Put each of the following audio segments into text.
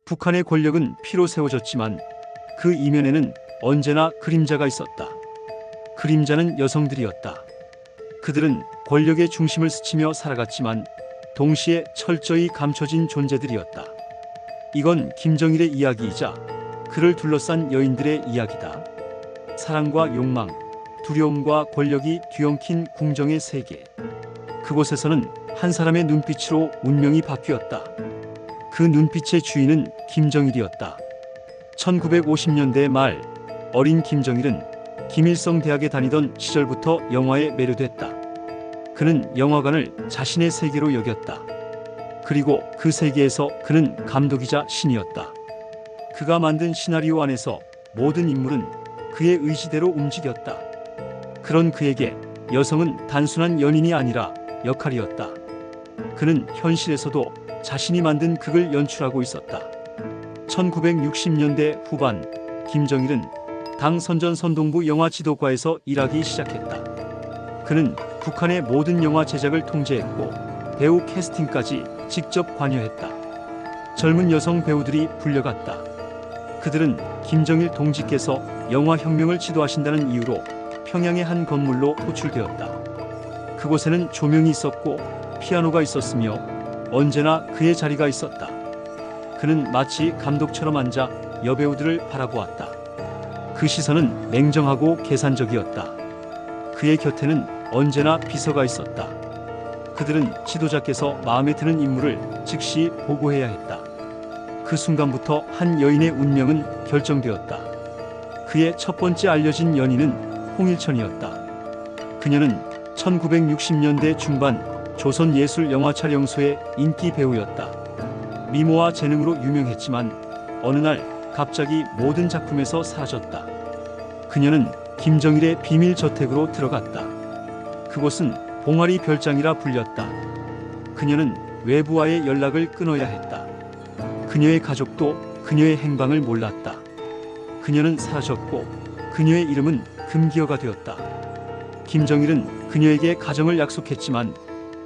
북한의 권력은 피로 세워졌지만 그 이면에는 언제나 그림자가 있었다. 그림자는 여성들이었다. 그들은 권력의 중심을 스치며 살아갔지만 동시에 철저히 감춰진 존재들이었다. 이건 김정일의 이야기이자 그를 둘러싼 여인들의 이야기다. 사랑과 욕망, 두려움과 권력이 뒤엉킨 궁정의 세계. 그곳에서는 한 사람의 눈빛으로 운명이 바뀌었다. 그 눈빛의 주인은 김정일이었다. 1950년대 말 어린 김정일은 김일성 대학에 다니던 시절부터 영화에 매료됐다. 그는 영화관을 자신의 세계로 여겼다. 그리고 그 세계에서 그는 감독이자 신이었다. 그가 만든 시나리오 안에서 모든 인물은 그의 의지대로 움직였다. 그런 그에게 여성은 단순한 연인이 아니라 역할이었다. 그는 현실에서도 자신이 만든 극을 연출하고 있었다. 1960년대 후반 김정일은 당 선전선동부 영화 지도과에서 일하기 시작했다. 그는 북한의 모든 영화 제작을 통제했고 배우 캐스팅까지 직접 관여했다. 젊은 여성 배우들이 불려갔다. 그들은 김정일 동지께서 영화혁명을 지도하신다는 이유로 평양의 한 건물로 호출되었다. 그곳에는 조명이 있었고 피아노가 있었으며 언제나 그의 자리가 있었다. 그는 마치 감독처럼 앉아 여배우들을 바라보았다. 그 시선은 냉정하고 계산적이었다. 그의 곁에는 언제나 비서가 있었다. 그들은 지도자께서 마음에 드는 인물을 즉시 보고해야 했다. 그 순간부터 한 여인의 운명은 결정되었다. 그의 첫 번째 알려진 연인은 홍일천이었다. 그녀는 1960년대 중반 조선예술영화촬영소의 인기 배우였다. 미모와 재능으로 유명했지만 어느 날 갑자기 모든 작품에서 사라졌다. 그녀는 김정일의 비밀 저택으로 들어갔다. 그곳은 봉화리 별장이라 불렸다. 그녀는 외부와의 연락을 끊어야 했다. 그녀의 가족도 그녀의 행방을 몰랐다. 그녀는 사라졌고 그녀의 이름은 금기어가 되었다. 김정일은 그녀에게 가정을 약속했지만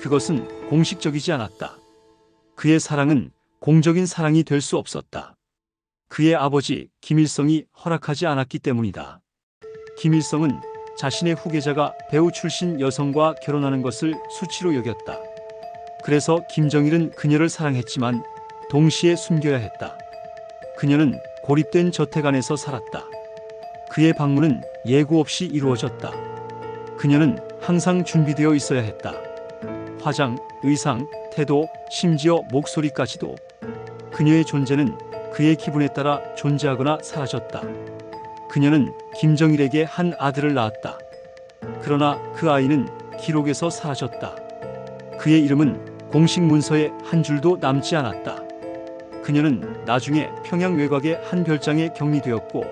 그것은 공식적이지 않았다. 그의 사랑은 공적인 사랑이 될 수 없었다. 그의 아버지 김일성이 허락하지 않았기 때문이다. 김일성은 자신의 후계자가 배우 출신 여성과 결혼하는 것을 수치로 여겼다. 그래서 김정일은 그녀를 사랑했지만 동시에 숨겨야 했다. 그녀는 고립된 저택 안에서 살았다. 그의 방문은 예고 없이 이루어졌다. 그녀는 항상 준비되어 있어야 했다. 화장, 의상, 태도, 심지어 목소리까지도. 그녀의 존재는 그의 기분에 따라 존재하거나 사라졌다. 그녀는 김정일에게 한 아들을 낳았다. 그러나 그 아이는 기록에서 사라졌다. 그의 이름은 공식 문서에 한 줄도 남지 않았다. 그녀는 나중에 평양 외곽의 한 별장에 격리되었고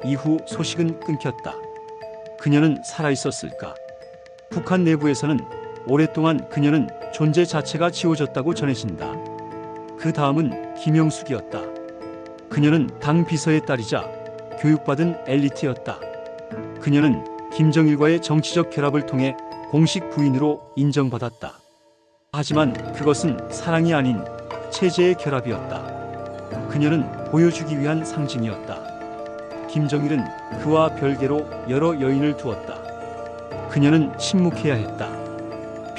이후 소식은 끊겼다. 그녀는 살아있었을까? 북한 내부에서는 오랫동안 그녀는 존재 자체가 지워졌다고 전해진다. 그 다음은 김영숙이었다. 그녀는 당 비서의 딸이자 교육받은 엘리트였다. 그녀는 김정일과의 정치적 결합을 통해 공식 부인으로 인정받았다. 하지만 그것은 사랑이 아닌 체제의 결합이었다. 그녀는 보여주기 위한 상징이었다. 김정일은 그와 별개로 여러 여인을 두었다. 그녀는 침묵해야 했다.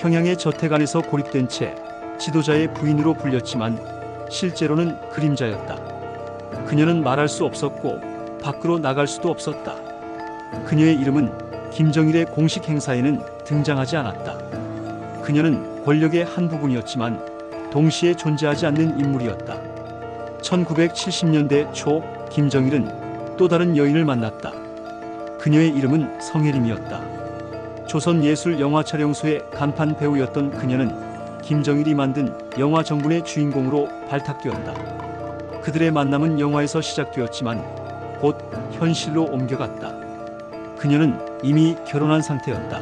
평양의 저택 안에서 고립된 채 지도자의 부인으로 불렸지만 실제로는 그림자였다. 그녀는 말할 수 없었고 밖으로 나갈 수도 없었다. 그녀의 이름은 김정일의 공식 행사에는 등장하지 않았다. 그녀는 권력의 한 부분이었지만 동시에 존재하지 않는 인물이었다. 1970년대 초 김정일은 또 다른 여인을 만났다. 그녀의 이름은 성혜림이었다. 조선예술영화촬영소의 간판 배우였던 그녀는 김정일이 만든 영화 정분의 주인공으로 발탁되었다. 그들의 만남은 영화에서 시작되었지만 곧 현실로 옮겨갔다. 그녀는 이미 결혼한 상태였다.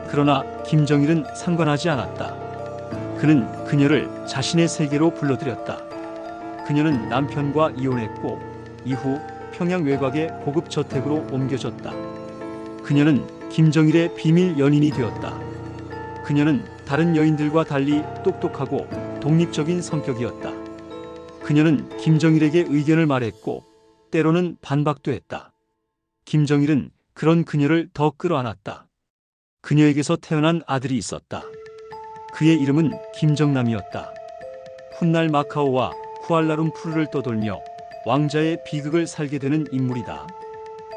그러나 김정일은 상관하지 않았다. 그는 그녀를 자신의 세계로 불러들였다. 그녀는 남편과 이혼했고 이후 평양 외곽의 고급 저택으로 옮겨졌다. 그녀는 김정일의 비밀 연인이 되었다. 그녀는 다른 여인들과 달리 똑똑하고 독립적인 성격이었다. 그녀는 김정일에게 의견을 말했고 때로는 반박도 했다. 김정일은 그런 그녀를 더 끌어안았다. 그녀에게서 태어난 아들이 있었다. 그의 이름은 김정남이었다. 훗날 마카오와 쿠알라룸푸르를 떠돌며 왕자의 비극을 살게 되는 인물이다.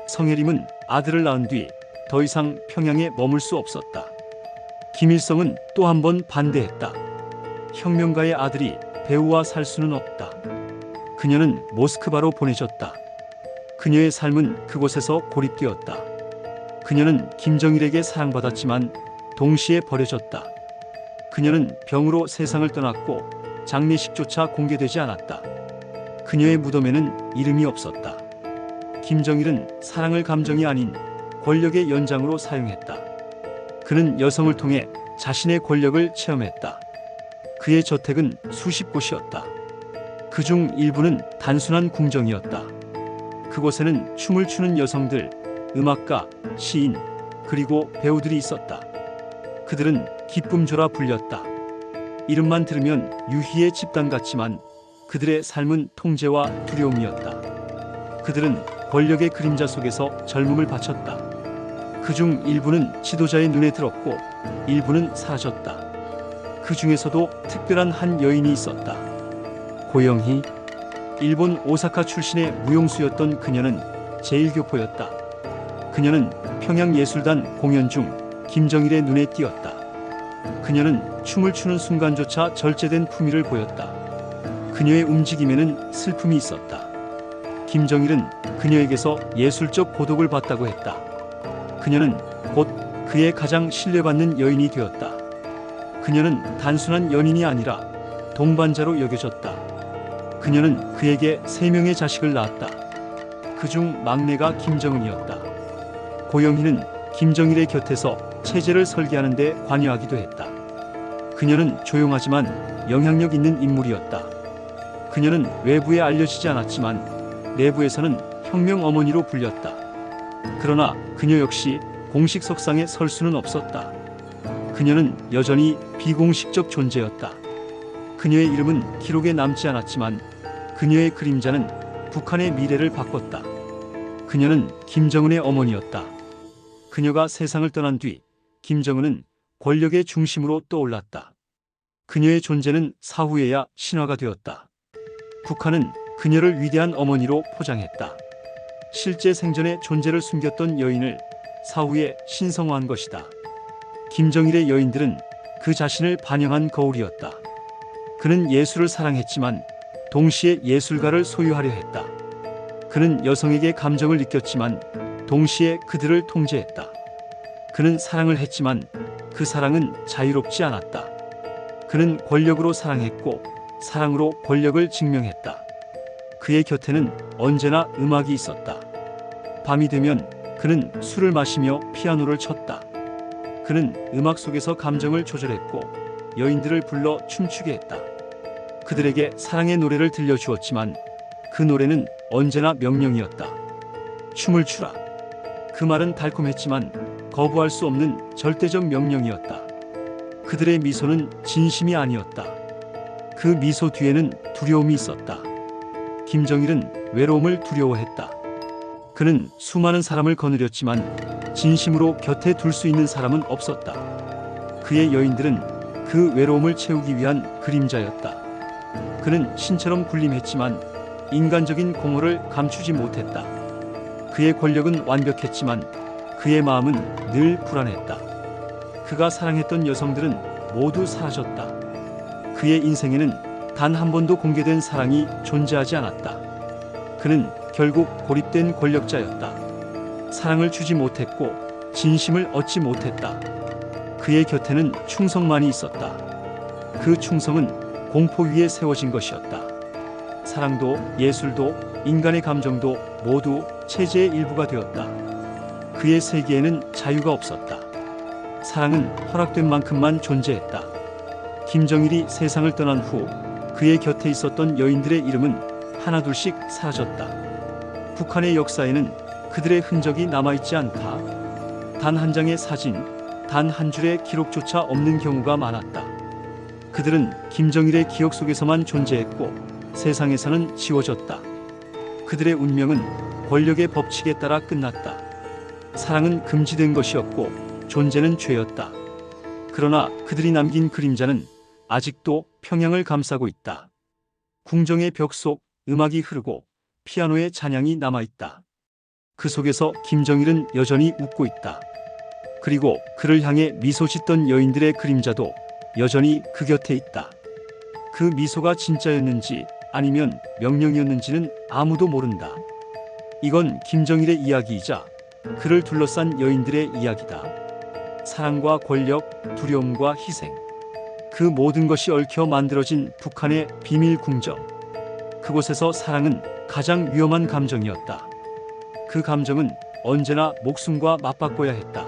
성혜림은 아들을 낳은 뒤 더 이상 평양에 머물 수 없었다. 김일성은 또 한 번 반대했다. 혁명가의 아들이 배우와 살 수는 없다. 그녀는 모스크바로 보내졌다. 그녀의 삶은 그곳에서 고립되었다. 그녀는 김정일에게 사랑받았지만 동시에 버려졌다. 그녀는 병으로 세상을 떠났고 장례식조차 공개되지 않았다. 그녀의 무덤에는 이름이 없었다. 김정일은 사랑을 감정이 아닌 권력의 연장으로 사용했다. 그는 여성을 통해 자신의 권력을 체험했다. 그의 저택은 수십 곳이었다. 그중 일부는 단순한 궁정이었다. 그곳에는 춤을 추는 여성들, 음악가, 시인, 그리고 배우들이 있었다. 그들은 기쁨조라 불렸다. 이름만 들으면 유희의 집단 같지만 그들의 삶은 통제와 두려움이었다. 그들은 권력의 그림자 속에서 젊음을 바쳤다. 그중 일부는 지도자의 눈에 들었고 일부는 사라졌다. 그 중에서도 특별한 한 여인이 있었다. 고영희. 일본 오사카 출신의 무용수였던 그녀는 제1교포였다. 그녀는 평양예술단 공연 중 김정일의 눈에 띄었다. 그녀는 춤을 추는 순간조차 절제된 품위를 보였다. 그녀의 움직임에는 슬픔이 있었다. 김정일은 그녀에게서 예술적 고독을 받다고 했다. 그녀는 곧 그의 가장 신뢰받는 여인이 되었다. 그녀는 단순한 연인이 아니라 동반자로 여겨졌다. 그녀는 그에게 3명의 자식을 낳았다. 그중 막내가 김정은이었다. 고영희는 김정일의 곁에서 체제를 설계하는 데 관여하기도 했다. 그녀는 조용하지만 영향력 있는 인물이었다. 그녀는 외부에 알려지지 않았지만 내부에서는 혁명 어머니로 불렸다. 그러나 그녀 역시 공식 석상에 설 수는 없었다. 그녀는 여전히 비공식적 존재였다. 그녀의 이름은 기록에 남지 않았지만 그녀의 그림자는 북한의 미래를 바꿨다. 그녀는 김정은의 어머니였다. 그녀가 세상을 떠난 뒤 김정은은 권력의 중심으로 떠올랐다. 그녀의 존재는 사후에야 신화가 되었다. 북한은 그녀를 위대한 어머니로 포장했다. 실제 생전에 존재를 숨겼던 여인을 사후에 신성화한 것이다. 김정일의 여인들은 그 자신을 반영한 거울이었다. 그는 예술을 사랑했지만 동시에 예술가를 소유하려 했다. 그는 여성에게 감정을 느꼈지만 동시에 그들을 통제했다. 그는 사랑을 했지만 그 사랑은 자유롭지 않았다. 그는 권력으로 사랑했고 사랑으로 권력을 증명했다. 그의 곁에는 언제나 음악이 있었다. 밤이 되면 그는 술을 마시며 피아노를 쳤다. 그는 음악 속에서 감정을 조절했고 여인들을 불러 춤추게 했다. 그들에게 사랑의 노래를 들려주었지만 그 노래는 언제나 명령이었다. 춤을 추라. 그 말은 달콤했지만 거부할 수 없는 절대적 명령이었다. 그들의 미소는 진심이 아니었다. 그 미소 뒤에는 두려움이 있었다. 김정일은 외로움을 두려워했다. 그는 수많은 사람을 거느렸지만 진심으로 곁에 둘 수 있는 사람은 없었다. 그의 여인들은 그 외로움을 채우기 위한 그림자였다. 그는 신처럼 군림했지만 인간적인 공허를 감추지 못했다. 그의 권력은 완벽했지만 그의 마음은 늘 불안했다. 그가 사랑했던 여성들은 모두 사라졌다. 그의 인생에는 단 한 번도 공개된 사랑이 존재하지 않았다. 그는 결국 고립된 권력자였다. 사랑을 주지 못했고 진심을 얻지 못했다. 그의 곁에는 충성만이 있었다. 그 충성은 공포 위에 세워진 것이었다. 사랑도 예술도 인간의 감정도 모두 체제의 일부가 되었다. 그의 세계에는 자유가 없었다. 사랑은 허락된 만큼만 존재했다. 김정일이 세상을 떠난 후 그의 곁에 있었던 여인들의 이름은 하나둘씩 사라졌다. 북한의 역사에는 그들의 흔적이 남아있지 않다. 단 한 장의 사진, 단 한 줄의 기록조차 없는 경우가 많았다. 그들은 김정일의 기억 속에서만 존재했고 세상에서는 지워졌다. 그들의 운명은 권력의 법칙에 따라 끝났다. 사랑은 금지된 것이었고 존재는 죄였다. 그러나 그들이 남긴 그림자는 아직도 평양을 감싸고 있다. 궁정의 벽 속 음악이 흐르고 피아노의 찬양이 남아있다. 그 속에서 김정일은 여전히 웃고 있다. 그리고 그를 향해 미소 짓던 여인들의 그림자도 여전히 그 곁에 있다. 그 미소가 진짜였는지 아니면 명령이었는지는 아무도 모른다. 이건 김정일의 이야기이자 그를 둘러싼 여인들의 이야기다. 사랑과 권력, 두려움과 희생. 그 모든 것이 얽혀 만들어진 북한의 비밀 궁정. 그곳에서 사랑은 가장 위험한 감정이었다. 그 감정은 언제나 목숨과 맞바꿔야 했다.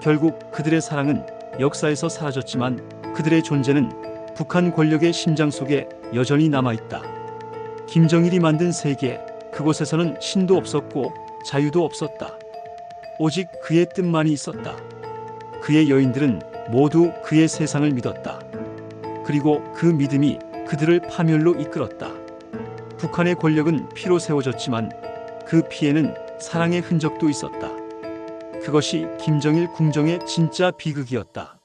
결국 그들의 사랑은 역사에서 사라졌지만 그들의 존재는 북한 권력의 심장 속에 여전히 남아있다. 김정일이 만든 세계, 그곳에서는 신도 없었고 자유도 없었다. 오직 그의 뜻만이 있었다. 그의 여인들은 모두 그의 세상을 믿었다. 그리고 그 믿음이 그들을 파멸로 이끌었다. 북한의 권력은 피로 세워졌지만 그 피에는 사랑의 흔적도 있었다. 그것이 김정일 궁정의 진짜 비극이었다.